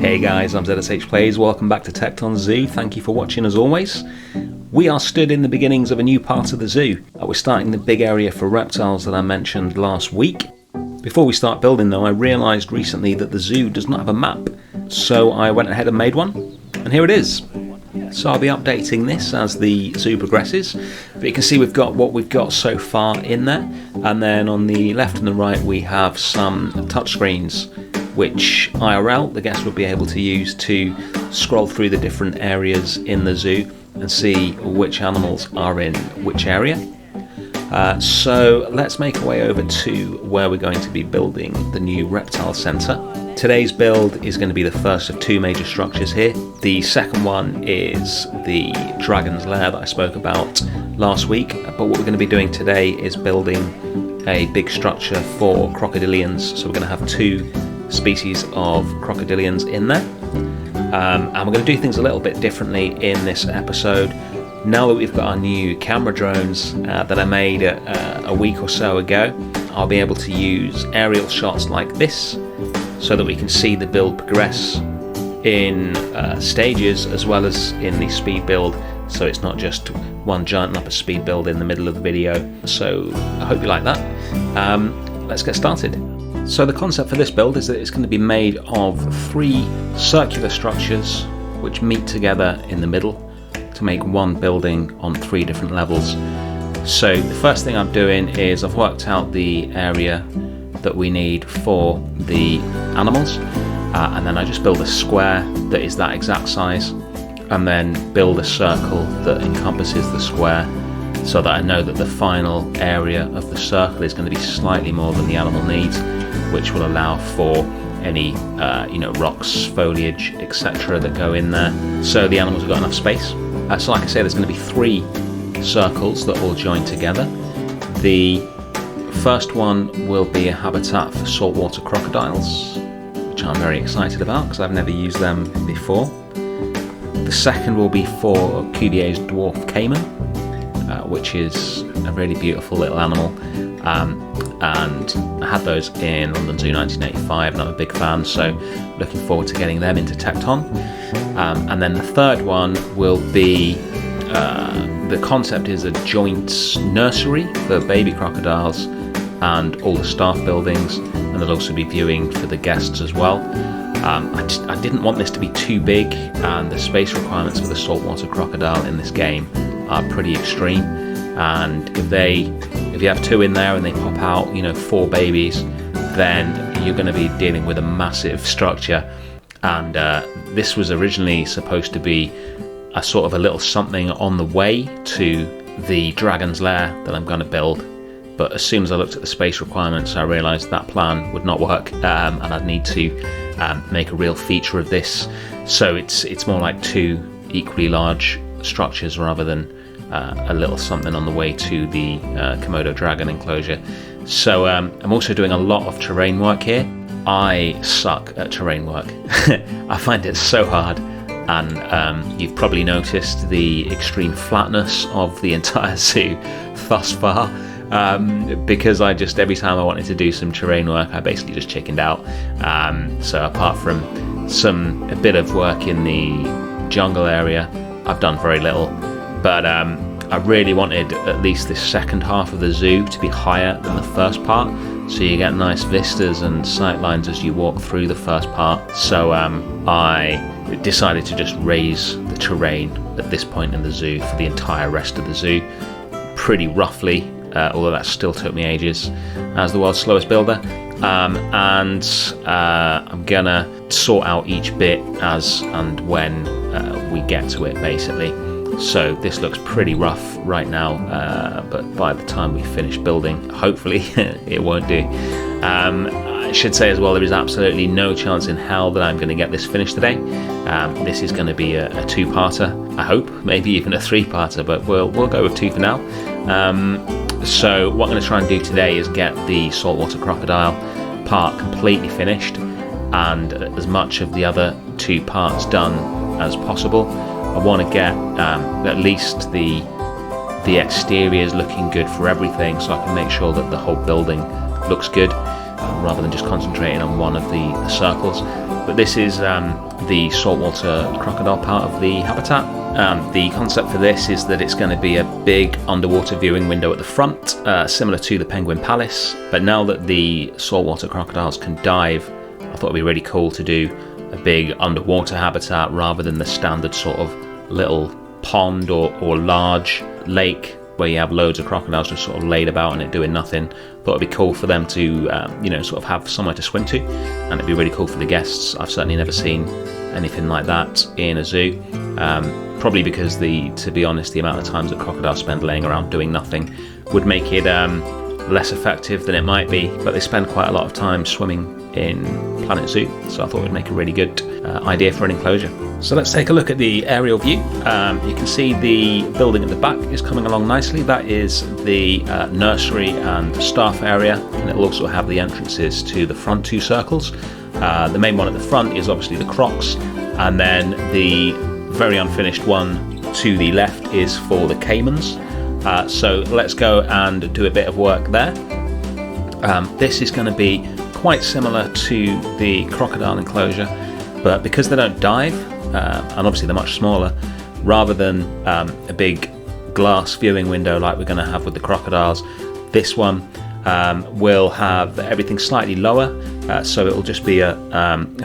Hey guys, I'm ZSH Plays, welcome back to Tekton Zoo, thank you for watching as always. We are stood in the beginnings of a new part of the zoo. We're starting the big area for reptiles that I mentioned last week. Before we start building though, I realised recently that the zoo does not have a map, so I went ahead and made one, and here it is. So I'll be updating this as the zoo progresses, but you can see we've got what we've got so far in there, and then on the left and the right we have some touchscreens which IRL, the guests would be able to use to scroll through the different areas in the zoo and see which animals are in which area. So let's make our way over to where we're going to be building the new reptile centre. Today's build is going to be the first of two major structures here. The second one is the dragon's lair that I spoke about last week, but what we're going to be doing today is building a big structure for crocodilians. So we're going to have two species of crocodilians in there, and we're going to do things a little bit differently in this episode. Now that we've got our new camera drones that I made a week or so ago, I'll be able to use aerial shots like this so that we can see the build progress in stages as well as in the speed build, so it's not just one giant lump of speed build in the middle of the video. So I hope you like that. Let's get started. So the concept for this build is that it's going to be made of three circular structures which meet together in the middle to make one building on three different levels. So the first thing I'm doing is I've worked out the area that we need for the animals, and then I just build a square that is that exact size, and then build a circle that encompasses the square, so that I know that the final area of the circle is going to be slightly more than the animal needs, which will allow for any rocks, foliage, etc. that go in there, so the animals have got enough space. So like I say, there's going to be three circles that all join together. The first one will be a habitat for saltwater crocodiles, which I'm very excited about because I've never used them before. The second will be for Cuvier's Dwarf Caiman, which is a really beautiful little animal, and I had those in London Zoo 1985 and I'm a big fan, so looking forward to getting them into Tecton. And then the third one will be, the concept is a joint nursery for baby crocodiles and all the staff buildings, and there'll also be viewing for the guests as well. I didn't want this to be too big, and the space requirements for the saltwater crocodile in this game are pretty extreme, and if you have two in there and they pop out, four babies, then you're going to be dealing with a massive structure. And this was originally supposed to be a sort of a little something on the way to the dragon's lair that I'm going to build, but as soon as I looked at the space requirements I realised that plan would not work, and I'd need to make a real feature of this, so it's more like two equally large structures rather than a little something on the way to the Komodo dragon enclosure. So I'm also doing a lot of terrain work here. I suck at terrain work. I find it so hard, and you've probably noticed the extreme flatness of the entire zoo thus far, because every time I wanted to do some terrain work I basically just chickened out. So apart from a bit of work in the jungle area, I've done very little, but I really wanted at least this second half of the zoo to be higher than the first part, so you get nice vistas and sight lines as you walk through the first part. So I decided to just raise the terrain at this point in the zoo for the entire rest of the zoo pretty roughly, although that still took me ages as the world's slowest builder. And I'm gonna sort out each bit as and when we get to it, basically. So this looks pretty rough right now, but by the time we finish building, hopefully it won't do. I should say as well, there is absolutely no chance in hell that I'm going to get this finished today. This is going to be a two-parter, I hope, maybe even a three-parter, but we'll go with two for now. So what I'm going to try and do today is get the saltwater crocodile part completely finished and as much of the other two parts done as possible. I want to get at least the exteriors looking good for everything, so I can make sure that the whole building looks good, rather than just concentrating on one of the circles. But this is the saltwater crocodile part of the habitat. The concept for this is that it's going to be a big underwater viewing window at the front, similar to the Penguin Palace, but now that the saltwater crocodiles can dive, I thought it'd be really cool to do a big underwater habitat rather than the standard sort of little pond or large lake where you have loads of crocodiles just sort of laid about and it doing nothing. Thought it'd be cool for them to sort of have somewhere to swim to, and it'd be really cool for the guests. I've certainly never seen anything like that in a zoo, probably because to be honest, the amount of times that crocodiles spend laying around doing nothing would make it less effective than it might be, but they spend quite a lot of time swimming in Planet Zoo, so I thought it would make a really good idea for an enclosure. So let's take a look at the aerial view. You can see the building at the back is coming along nicely. That is the nursery and staff area, and it will also have the entrances to the front two circles. The main one at the front is obviously the crocs, and then the very unfinished one to the left is for the caimans. So let's go and do a bit of work there. This is going to be quite similar to the crocodile enclosure, but because they don't dive, and obviously they're much smaller, rather than a big glass viewing window like we're going to have with the crocodiles, this one will have everything slightly lower, so it will just be a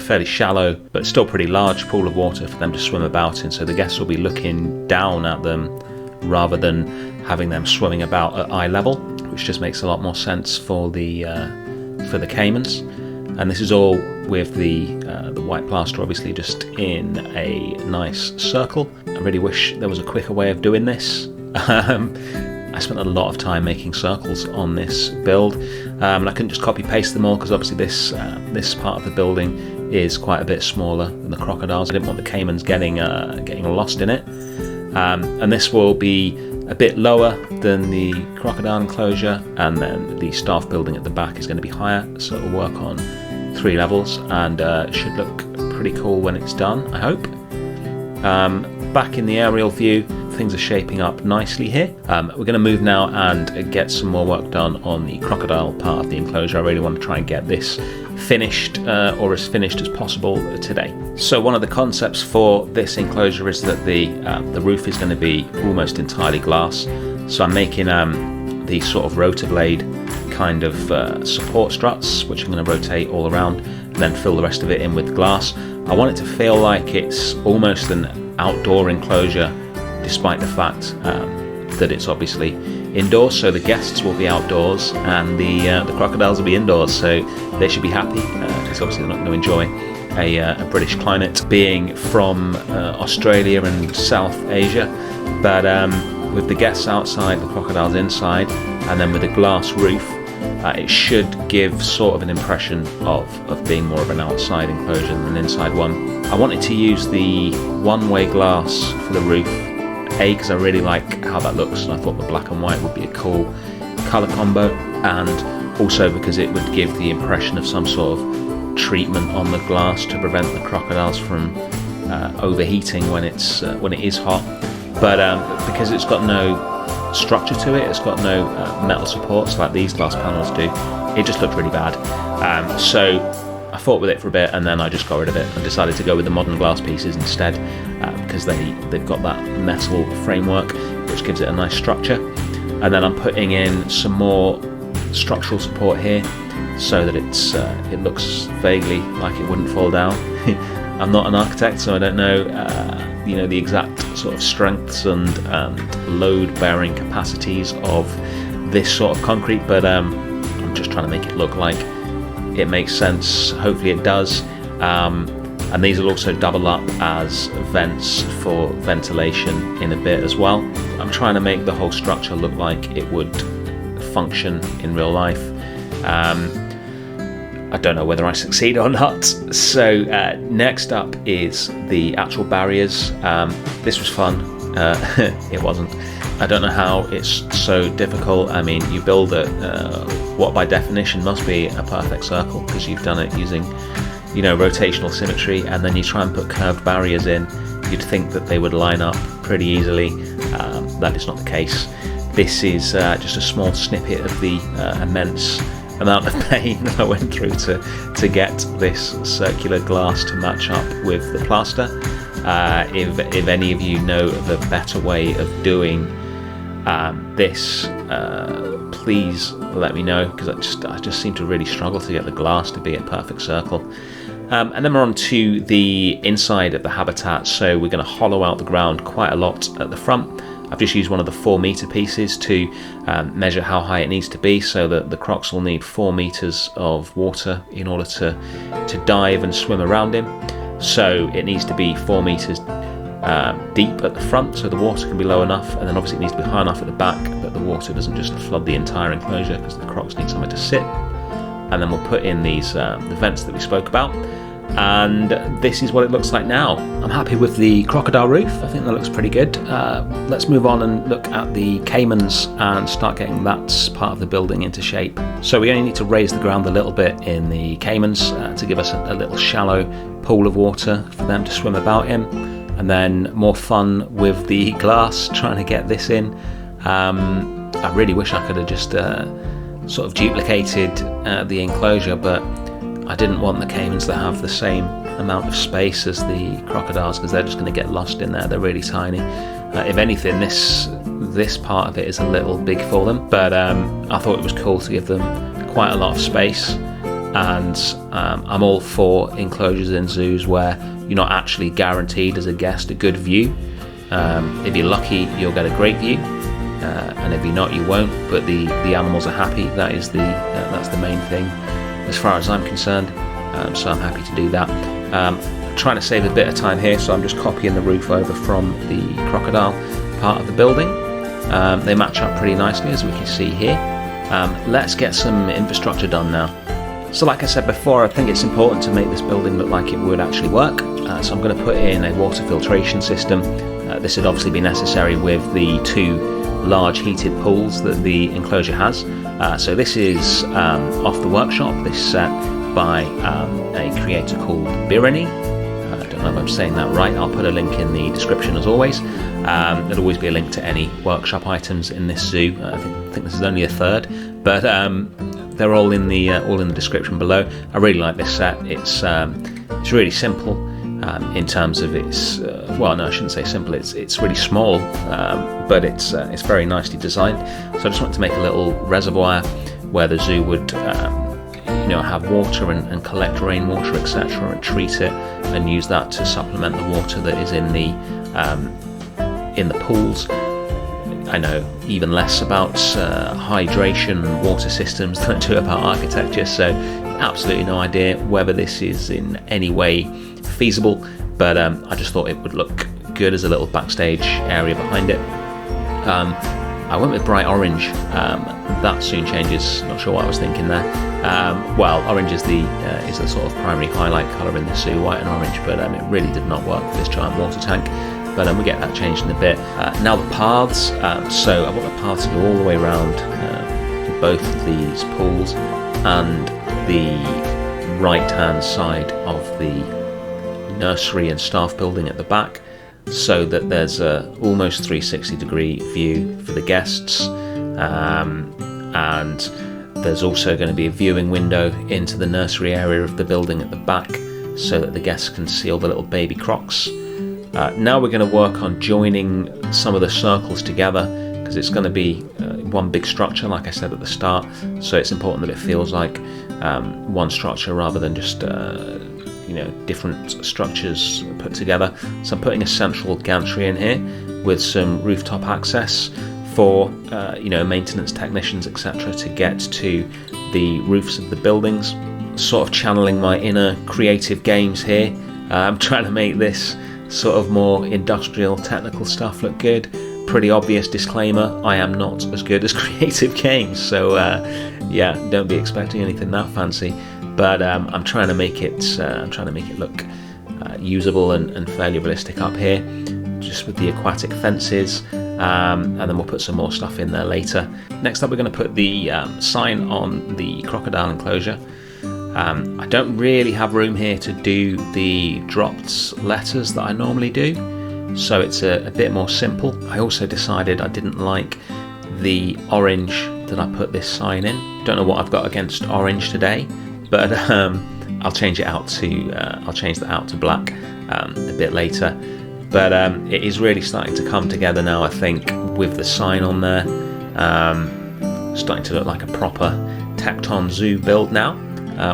fairly shallow but still pretty large pool of water for them to swim about in, so the guests will be looking down at them rather than having them swimming about at eye level, which just makes a lot more sense for the caimans. And this is all with the white plaster, obviously just in a nice circle. I really wish there was a quicker way of doing this. I spent a lot of time making circles on this build, and I couldn't just copy paste them all because obviously this part of the building is quite a bit smaller than the crocodiles. I didn't want the caimans getting lost in it. And this will be a bit lower than the crocodile enclosure, and then the staff building at the back is going to be higher, so it'll work on 3 levels, and it should look pretty cool when it's done, I hope. Back in the aerial view, things are shaping up nicely here. We're going to move now and get some more work done on the crocodile part of the enclosure. I really want to try and get this finished, or as finished as possible today. So one of the concepts for this enclosure is that the roof is going to be almost entirely glass. So I'm making these sort of rotor blade kind of support struts, which I'm going to rotate all around and then fill the rest of it in with glass. I want it to feel like it's almost an outdoor enclosure, despite the fact that it's obviously indoors, so the guests will be outdoors and the crocodiles will be indoors, so they should be happy because obviously they're not going to enjoy a British climate being from Australia and South Asia, but with the guests outside, the crocodiles inside, and then with a glass roof, it should give sort of an impression of being more of an outside enclosure than an inside one. I wanted to use the one-way glass for the roof, because I really like how that looks, and I thought the black and white would be a cool colour combo, and also because it would give the impression of some sort of treatment on the glass to prevent the crocodiles from overheating when it is hot. But because it's got no structure to it, it's got no metal supports like these glass panels do, it just looked really bad. So I fought with it for a bit, and then I just got rid of it and decided to go with the modern glass pieces instead, because they've got that metal framework which gives it a nice structure. And then I'm putting in some more structural support here so that it looks vaguely like it wouldn't fall down. I'm not an architect, so I don't know the exact sort of strengths and load bearing capacities of this sort of concrete, but I'm just trying to make it look like it makes sense. Hopefully it does. And these will also double up as vents for ventilation in a bit as well. I'm trying to make the whole structure look like it would function in real life. I don't know whether I succeed or not. So next up is the actual barriers. This was fun. It wasn't. I don't know how it's so difficult. I mean, you build what by definition must be a perfect circle, because you've done it using rotational symmetry, and then you try and put curved barriers in. You'd think that they would line up pretty easily. That is not the case. This is just a small snippet of the immense amount of pain I went through to get this circular glass to match up with the plaster. If any of you know of a better way of doing this, please let me know, because I just seem to really struggle to get the glass to be a perfect circle. And then we're on to the inside of the habitat, so we're going to hollow out the ground quite a lot at the front. I've just used one of the 4-meter pieces to measure how high it needs to be, so that the crocs will need 4 meters of water in order to dive and swim around in. So it needs to be 4 meters deep at the front, so the water can be low enough, and then obviously it needs to be high enough at the back that the water doesn't just flood the entire enclosure, because the crocs need somewhere to sit. And then we'll put in these the vents that we spoke about, and this is what it looks like now. I'm happy with the crocodile roof. I think that looks pretty good. Let's move on and look at the caimans and start getting that part of the building into shape. So we only need to raise the ground a little bit in the caimans to give us a little shallow pool of water for them to swim about in, and then more fun with the glass, trying to get this in. I really wish I could have just sort of duplicated the enclosure, but I didn't want the caimans to have the same amount of space as the crocodiles, because they're just going to get lost in there. They're really tiny. If anything, this part of it is a little big for them, but I thought it was cool to give them quite a lot of space. And I'm all for enclosures in zoos where you're not actually guaranteed as a guest a good view. If you're lucky, you'll get a great view, and if you're not, you won't. But the animals are happy. That's the main thing, as far as I'm concerned. So I'm happy to do that. Trying to save a bit of time here, so I'm just copying the roof over from the crocodile part of the building. They match up pretty nicely, as we can see here. Let's get some infrastructure done now. So like I said before, I think it's important to make this building look like it would actually work. So I'm going to put in a water filtration system. This would obviously be necessary with the 2 large heated pools that the enclosure has. So this is off the workshop. This set by a creator called Birani. I don't know if I'm saying that right. I'll put a link in the description as always. There'll always be a link to any workshop items in this zoo. I think this is only a third, but they're all in the description below. I really like this set. It's really simple in terms of its. Well, no, I shouldn't say simple. It's really small, but it's very nicely designed. So I just wanted to make a little reservoir where the zoo would have water and collect rainwater, etc., and treat it and use that to supplement the water that is in the pools. I know even less about hydration and water systems than I do about architecture, so absolutely no idea whether this is in any way feasible, but I just thought it would look good as a little backstage area behind it. I went with bright orange. That soon changes. Not sure what I was thinking there. Well, orange is the sort of primary highlight colour in the zoo, white and orange, but it really did not work for this giant water tank. But we'll get that changed in a bit. Now the paths. So I want the paths to go all the way around both of these pools and the right-hand side of the nursery and staff building at the back, so that there's a almost 360-degree view for the guests, and there's also going to be a viewing window into the nursery area of the building at the back, so that the guests can see all the little baby crocs. Now we're going to work on joining some of the circles together, because it's going to be one big structure, like I said at the start, so it's important that it feels like one structure rather than just different structures put together. So I'm putting a central gantry in here with some rooftop access for maintenance technicians, etc., to get to the roofs of the buildings. Sort of channeling my inner creative games here. I'm trying to make this sort of more industrial technical stuff look good. Pretty obvious disclaimer, I am not as good as creative games, so don't be expecting anything that fancy, but I'm trying to make it look usable and fairly realistic up here, just with the aquatic fences, and then we'll put some more stuff in there later. Next up, we're going to put the sign on the crocodile enclosure. I don't really have room here to do the dropped letters that I normally do, so it's a bit more simple. I also decided I didn't like the orange that I put this sign in. Don't know what I've got against orange today, but I'll change it out to I'll change that out to black a bit later. But it is really starting to come together now, I think, with the sign on there. Starting to look like a proper Tekton Zoo build now,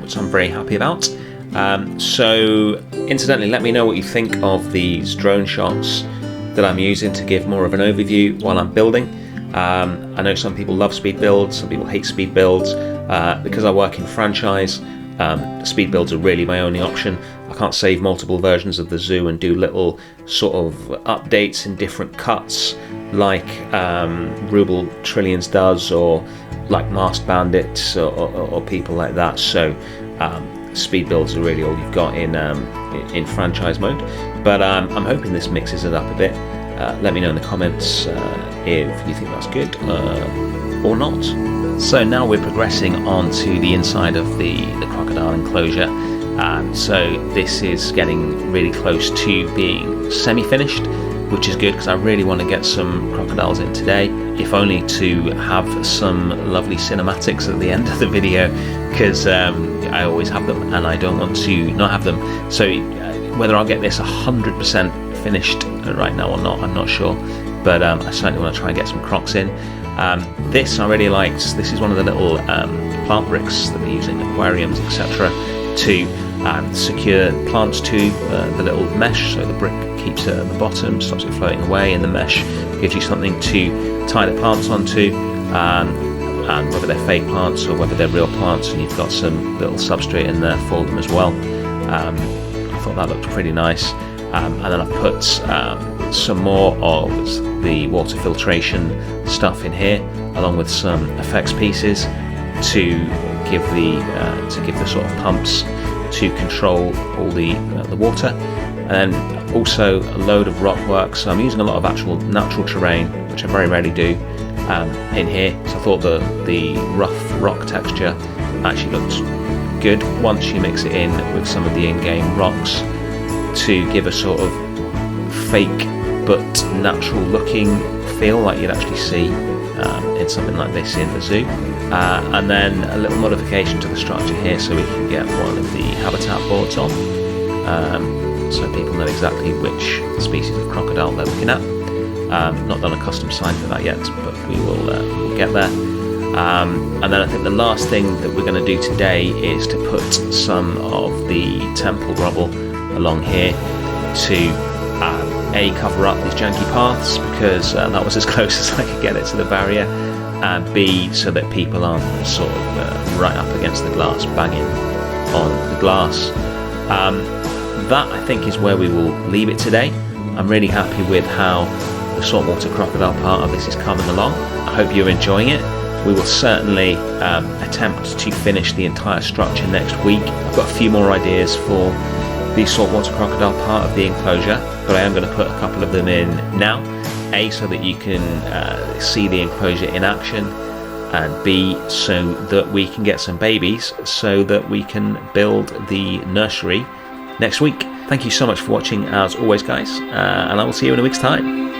which I'm very happy about. So incidentally, let me know what you think of these drone shots that I'm using to give more of an overview while I'm building. I know some people love speed builds, some people hate speed builds. Because I work in franchise, speed builds are really my only option. I can't save multiple versions of the zoo and do little sort of updates in different cuts like RubleTrillions does, or like Masked Bandits or people like that. So speed builds are really all you've got in franchise mode. But I'm hoping this mixes it up a bit. Let me know in the comments if you think that's good or not. So now we're progressing on to the inside of the crocodile enclosure. So this is getting really close to being semi-finished, which is good because I really want to get some crocodiles in today, if only to have some lovely cinematics at the end of the video, because I always have them and I don't want to not have them. So whether I'll get this 100% finished right now or not, I'm not sure, but I certainly want to try and get some crocs in. This I really liked. This is one of the little plant bricks that we use in aquariums, etc., to secure plants to the little mesh, so the brick keeps it at the bottom, stops it floating away, and the mesh gives you something to tie the plants onto, and whether they're fake plants or whether they're real plants, and you've got some little substrate in there for them as well. I thought that looked pretty nice. And then I've put some more of the water filtration stuff in here, along with some effects pieces to give the sort of pumps to control all the water, and then also a load of rock work. So I'm using a lot of actual natural terrain, which I very rarely do, in here. So I thought the rough rock texture actually looked good once you mix it in with some of the in-game rocks, to give a sort of fake but natural looking feel like you'd actually see in something like this in the zoo. And then a little modification to the structure here, so we can get one of the habitat boards on, so people know exactly which species of crocodile they're looking at. Not done a custom sign for that yet, but we will we'll get there. And then I think the last thing that we're going to do today is to put some of the temple rubble along here to A, cover up these janky paths, because that was as close as I could get it to the barrier, and B, so that people aren't sort of right up against the glass, banging on the glass. That I think is where we will leave it today. I'm really happy with how the saltwater crocodile part of this is coming along. I hope you're enjoying it. We will certainly attempt to finish the entire structure next week. I've got a few more ideas for the saltwater crocodile part of the enclosure, but I am going to put a couple of them in now. A, so that you can see the enclosure in action, and B, so that we can get some babies so that we can build the nursery next week. Thank you so much for watching as always, guys, and I will see you in a week's time.